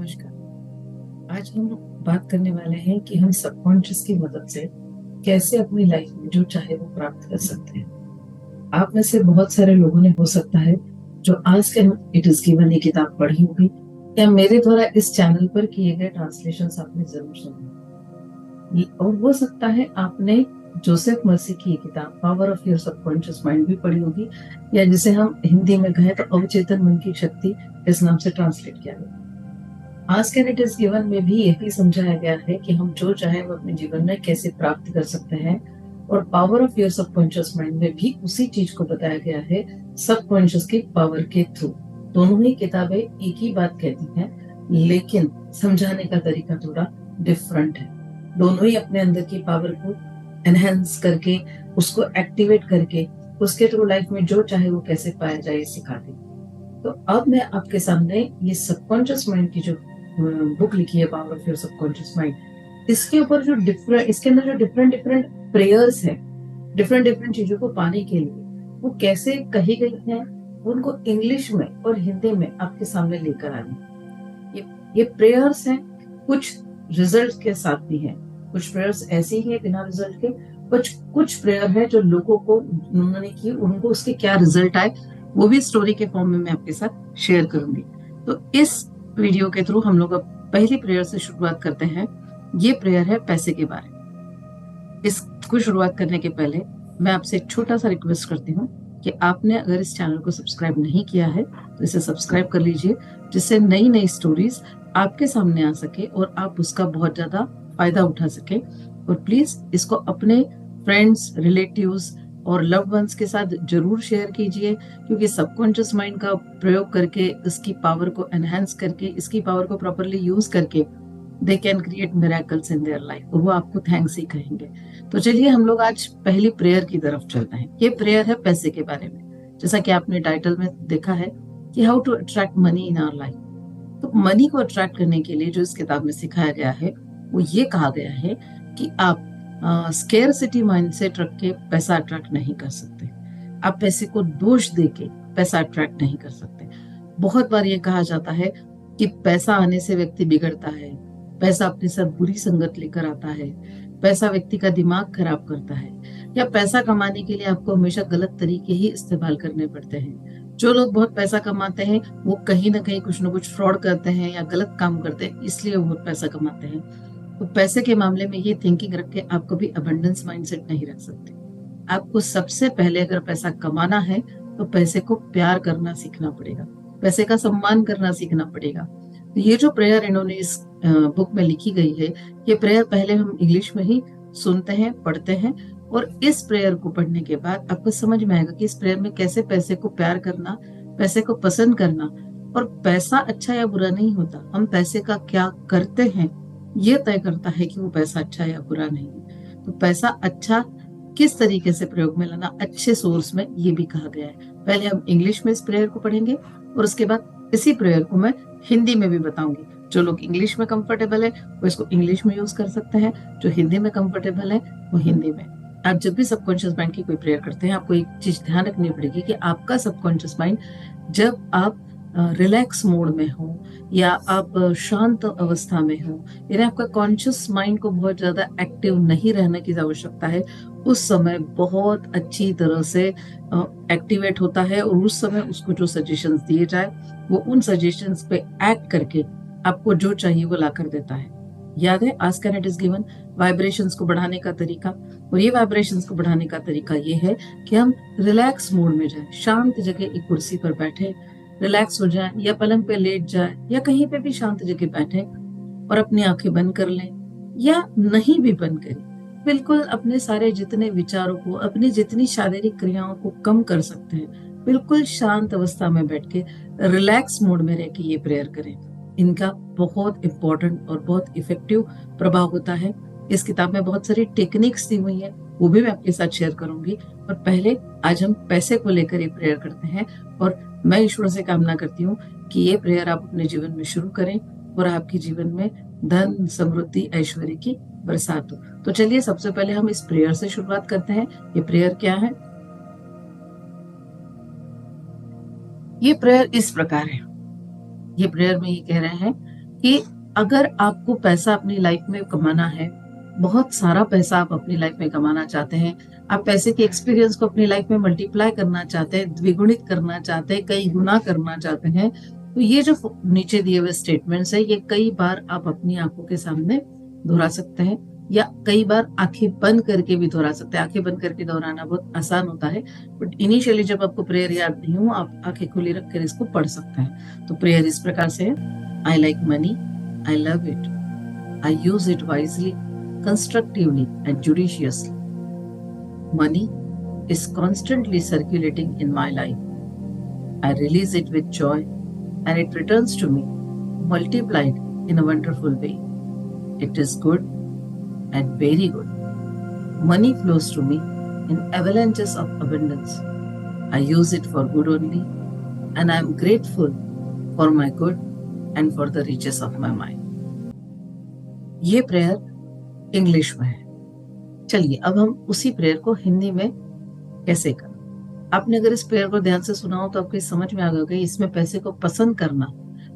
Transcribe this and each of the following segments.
नमस्कार। आज हम बात करने वाले हैं कि हम सबकॉन्शियस की मदद से कैसे अपनी लाइफ में जो चाहे वो प्राप्त कर सकते हैं। आप में से बहुत सारे लोगों ने हो सकता है जो आज के इट इज गिवन ये किताब पढ़ी होगी या मेरे द्वारा इस चैनल पर किए गए ट्रांसलेशंस आपने जरूर सुने और हो सकता है आपने जोसेफ मर्सी की किताब power of your subconscious mind भी पढ़ी होगी या जिसे हम हिंदी में कहें तो अवचेतन मन की शक्ति इस नाम से ट्रांसलेट किया गया। आज के इट इज गिवन में भी यही समझाया गया है कि हम जो चाहे वो अपने जीवन में कैसे प्राप्त कर सकते हैं और power of your subconscious mind में भी उसी चीज को बताया गया है सबकॉन्शियस की पावर के थ्रू। दोनों ही किताबें एक ही बात कहती हैं लेकिन समझाने का तरीका थोड़ा डिफरेंट है। दोनों ही अपने अंदर की पावर को एनहेंस करके उसको एक्टिवेट करके उसके थ्रू लाइफ में जो चाहे वो कैसे पाया जाए सिखाती। तो अब मैं आपके सामने ये सबकॉन्शियस माइंड की जो बुक लिखी है power of your subconscious mind, इसके ऊपर जो डिफरेंट इसके अंदर जो डिफरेंट डिफरेंट प्रेयर्स है डिफरेंट डिफरेंट चीजों को पाने के लिए वो कैसे कही गई हैं उनको इंग्लिश में और हिंदी में आपके सामने लेकर आ रही ये प्रेयर्स हैं। कुछ रिजल्ट के साथ भी हैं, कुछ प्रेयर्स ऐसी ही है बिना रिजल्ट के, कुछ प्रेयर है जो लोगों को उन्होंने की उनको उसके क्या रिजल्ट आए वो भी स्टोरी के फॉर्म में मैं आपके साथ शेयर करूंगी। तो इस वीडियो के थ्रू हम लोग अब पहली प्रेयर से शुरुआत करते हैं। ये प्रेयर है पैसे के बारे में। इसको शुरुआत करने के पहले मैं आपसे एक छोटा सा रिक्वेस्ट करती हूँ कि आपने अगर इस चैनल को सब्सक्राइब नहीं किया है तो इसे सब्सक्राइब कर लीजिए, जिससे नई नई स्टोरीज आपके सामने आ सके और आप उसका बहुत ज्यादा फायदा उठा सके। और प्लीज इसको अपने फ्रेंड्स, रिलेटिव्स और लव्ड वंस के साथ जरूर शेयर कीजिए, क्योंकि सबकॉन्शियस माइंड का प्रयोग करके इसकी पावर को एनहांस करके इसकी पावर को प्रॉपरली यूज करके they can create miracles in their life और वो आपको थैंक्स ही कहेंगे। तो चलिए हम लोग आज पहली प्रेयर की तरफ चलते हैं। ये प्रेयर है पैसे के बारे में। जैसा कि आपने टाइटल में देखा है कि how to attract money in our life. तो मनी को अट्रैक्ट करने के लिए जो इस किताब में सिखाया गया है वो ये कहा गया है कि आप स्केर्सिटी माइंडसेट रख के पैसा अट्रैक्ट नहीं कर सकते। आप पैसे को दोष देके पैसा अट्रैक्ट नहीं कर सकते। बहुत बार ये कहा जाता है कि पैसा आने से व्यक्ति बिगड़ता है, पैसा अपने साथ बुरी संगत लेकर आता है, पैसा व्यक्ति का दिमाग खराब करता है, या पैसा कमाने के लिए आपको हमेशा गलत तरीके ही इस्तेमाल करने पड़ते हैं। जो लोग बहुत पैसा कमाते हैं वो कहीं ना कहीं कुछ ना कुछ फ्रॉड करते हैं या गलत काम करते हैं, इसलिए वो बहुत पैसा कमाते हैं। तो पैसे के मामले में ये थिंकिंग रख के आप कभी अबंडेंस माइंडसेट नहीं रख सकते। आपको सबसे पहले अगर पैसा कमाना है तो पैसे को प्यार करना सीखना पड़ेगा, पैसे का सम्मान करना सीखना पड़ेगा। तो ये जो प्रेयर इन्होंने इस बुक में लिखी गई है, ये प्रेयर पहले हम इंग्लिश में ही सुनते हैं, पढ़ते हैं, और इस प्रेयर को पढ़ने के बाद आपको समझ में आएगा कि इस प्रेयर में कैसे पैसे को प्यार करना, पैसे को पसंद करना। और पैसा अच्छा या बुरा नहीं होता, हम पैसे का क्या करते हैं ये तय करता है कि वो पैसा अच्छा या बुरा नहीं है। तो पैसा अच्छा किस तरीके से प्रयोग में लाना, अच्छे सोर्स में, ये भी कहा गया है। पहले हम इंग्लिश में इस प्रेयर को पढ़ेंगे और उसके बाद इसी प्रेयर को मैं हिंदी में भी बताऊंगी। जो लोग इंग्लिश में कंफर्टेबल है वो इसको इंग्लिश में यूज कर सकते हैं, जो हिंदी में कंफर्टेबल है वो हिंदी में। आप जब भी सबकॉन्शियस माइंड की कोई प्रेयर करते हैं आपको एक चीज ध्यान रखनी पड़ेगी कि आपका सबकॉन्शियस माइंड जब आप रिलैक्स मोड में हो या आप शांत अवस्था में हो, यानी आपका कॉन्शियस माइंड को बहुत ज्यादा एक्टिव नहीं रहने की आवश्यकता है, उस समय बहुत अच्छी तरह से एक्टिवेट होता है और उस समय उसको जो सजेशंस दिए जाए वो उन सजेशंस पे एक्ट करके आपको जो चाहिए वो ला कर देता है। याद है ask and it is given, vibrations को बढ़ाने का तरीका। और ये वाइब्रेशंस को बढ़ाने का तरीका ये है कि हम रिलैक्स मोड में जाए, शांत जगह एक कुर्सी पर बैठे, रिलैक्स हो जाए या पलंग पे लेट जाए या कहीं पे भी शांत जगह बैठे और अपनी आंखें बंद कर लें या नहीं भी बंद करें। बिल्कुल अपने सारे जितने विचारों को, अपनी जितनी शारीरिक क्रियाओं को कम कर सकते हैं, बिल्कुल शांत अवस्था में बैठ के रिलैक्स मोड में रह के ये प्रेयर करें। इनका बहुत इंपॉर्टेंट और बहुत इफेक्टिव प्रभाव होता है। इस किताब में बहुत सारी टेक्निक्स दी हुई है, वो भी मैं आपके साथ शेयर करूंगी। और पहले आज हम पैसे को लेकर ये प्रेयर करते हैं और मैं ईश्वर से कामना करती हूँ कि ये प्रेयर आप अपने जीवन में शुरू करें और आपके जीवन में धन, समृद्धि, ऐश्वर्य की बरसात हो। तो चलिए सबसे पहले हम इस प्रेयर से शुरुआत करते हैं। ये प्रेयर क्या है? ये प्रेयर इस प्रकार है। ये प्रेयर में ये कह रहे हैं कि अगर आपको पैसा अपनी लाइफ में कमाना है, बहुत सारा पैसा आप अपनी लाइफ में कमाना चाहते हैं, आप पैसे के एक्सपीरियंस को अपनी लाइफ में मल्टीप्लाई करना चाहते हैं, द्विगुणित करना चाहते हैं, कई गुना करना चाहते हैं, तो ये जो नीचे दिए हुए स्टेटमेंट्स है, ये कई बार आप अपनी आंखों के सामने दोहरा सकते हैं, या कई बार आंखें बंद करके भी दोहरा सकते हैं। आंखें बंद करके दोहराना बहुत आसान होता है, बट इनिशियली जब आपको प्रेयर याद नहीं हो, आप आंखें खुली रखकर इसको पढ़ सकते हैं। तो प्रेयर इस प्रकार से है: I like money, I love it. I use it wisely, constructively, and judiciously. Money is constantly circulating in my life. I release it with joy, and it returns to me, multiplied in a wonderful way. It is good and very good. Money flows to me in avalanches of abundance. I use it for good only, and I am grateful for my good and for the riches of my mind. ये prayer English में है। चलिए अब हम उसी prayer को हिंदी में कैसे करें। आपने अगर इस प्रेयर को ध्यान से सुना हो तो आपको समझ में आ गया कि इसमें पैसे को पसंद करना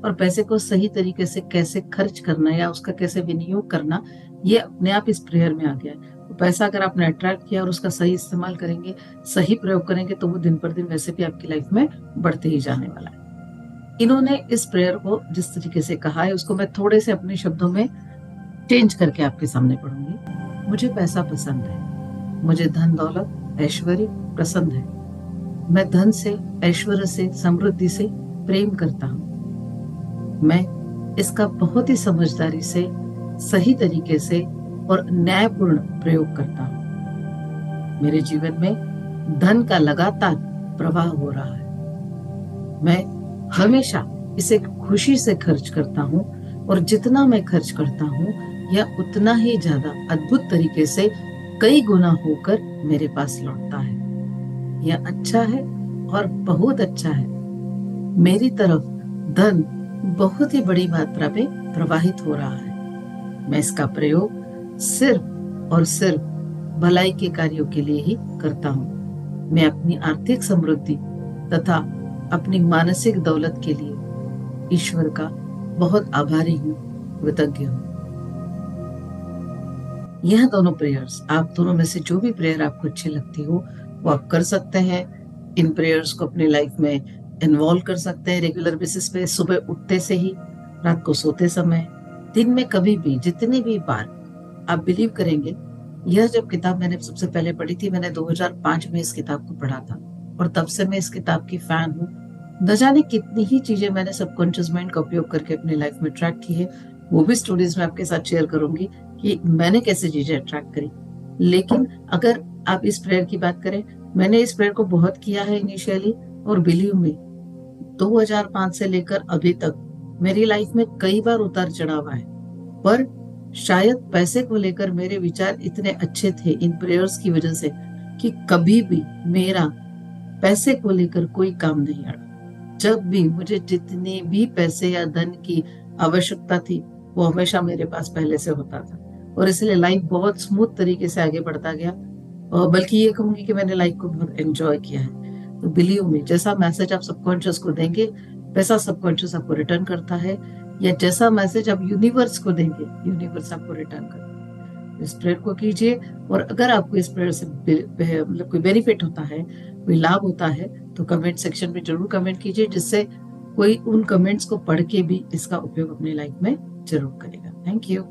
और पैसे को सही तरीके से कैसे खर्च करना या उसका कैसे विनियोग करना, ये अपने आप इस प्रेयर में आ गया है। तो पैसा अगर आपने अट्रैक्ट किया और उसका सही इस्तेमाल करेंगे, सही प्रयोग करेंगे, तो वो दिन पर दिन वैसे भी आपकी लाइफ में बढ़ते ही जाने वाला है। इन्होंने इस प्रेयर को जिस तरीके से कहा है, उसको मैं थोड़े से अपने शब्दों में चेंज करके आपके सामने पढ़ूंगी। मुझे पैसा पसंद है, मुझे धन दौलत ऐश्वर्य पसंद है, मैं धन से, ऐश्वर्य से, समृद्धि से प्रेम करता हूँ। मैं इसका बहुत ही समझदारी से, सही तरीके से और न्यायपूर्ण प्रयोग करता हूँ। मेरे जीवन में धन का लगातार प्रवाह हो रहा है। मैं हमेशा इसे खुशी से खर्च करता हूँ और जितना मैं खर्च करता हूँ यह उतना ही ज्यादा अद्भुत तरीके से कई गुना होकर मेरे पास लौटता है। यह अच्छा है और बहुत अच्छा है। मेरी तरफ धन बहुत ही बड़ी मात्रा में प्रवाहित हो रहा है। मैं इसका प्रयोग सिर्फ और सिर्फ भलाई के कार्यों के लिए ही करता हूँ। मैं अपनी आर्थिक समृद्धि तथा अपनी मानसिक दौलत के लिए ईश्वर का बहुत आभारी हूँ, कृतज्ञ हूँ। यह दोनों प्रेयर्स, आप दोनों में से जो भी प्रेयर आपको अच्छी लगती हो वो आप कर सकते हैं। इन प्रेयर्स को अपनी लाइफ में इन्वॉल्व कर सकते हैं रेगुलर बेसिस पे, सुबह उठते से ही, रात को सोते समय, दिन में कभी भी, जितनी भी बार। आप बिलीव करेंगे, यह जब किताब मैंने सबसे पहले पढ़ी थी, मैंने 2005 में इस किताब को पढ़ा था और तब से मैं इस किताब की फैन हूँ। न जाने कितनी ही चीजें मैंने सबकॉन्शियस माइंड का उपयोग करके अपनी लाइफ में ट्रैक की है। वो भी स्टोरीज में आपके साथ शेयर करूंगी कि मैंने कैसे चीजें अट्रैक्ट करी। लेकिन अगर आप इस प्रेयर की बात करें, मैंने इस प्रेयर को बहुत किया है इनिशियली, और बिलीव मी 2005 से लेकर अभी तक मेरी लाइफ में कई बार उतार चढ़ाव आए, पर शायद पैसे को लेकर मेरे विचार इतने अच्छे थे इन प्रेयर्स की वजह से कि कभी भी मेरा पैसे को लेकर कोई काम नहीं अड़ा। जब भी मुझे जितने भी पैसे या धन की आवश्यकता थी वो हमेशा मेरे पास पहले से होता था, और इसलिए लाइफ बहुत स्मूथ तरीके से आगे बढ़ता गया। और बल्कि ये कहूंगी कि मैंने लाइफ को बहुत एंजॉय किया है। तो बिलीव मी, जैसा मैसेज आप सबकॉन्शियस को देंगे वैसा सबकॉन्शियस आपको रिटर्न करता है, या जैसा मैसेज आप यूनिवर्स को देंगे यूनिवर्स आपको रिटर्न करता है। इस प्रेयर को कीजिए, और अगर आपको इस प्रेयर से मतलब कोई बेनिफिट होता है, कोई लाभ होता है, तो कमेंट सेक्शन में जरूर कमेंट कीजिए, जिससे कोई उन कमेंट्स को पढ़ के भी इसका उपयोग अपनी लाइफ में जरूर करेगा। Thank you.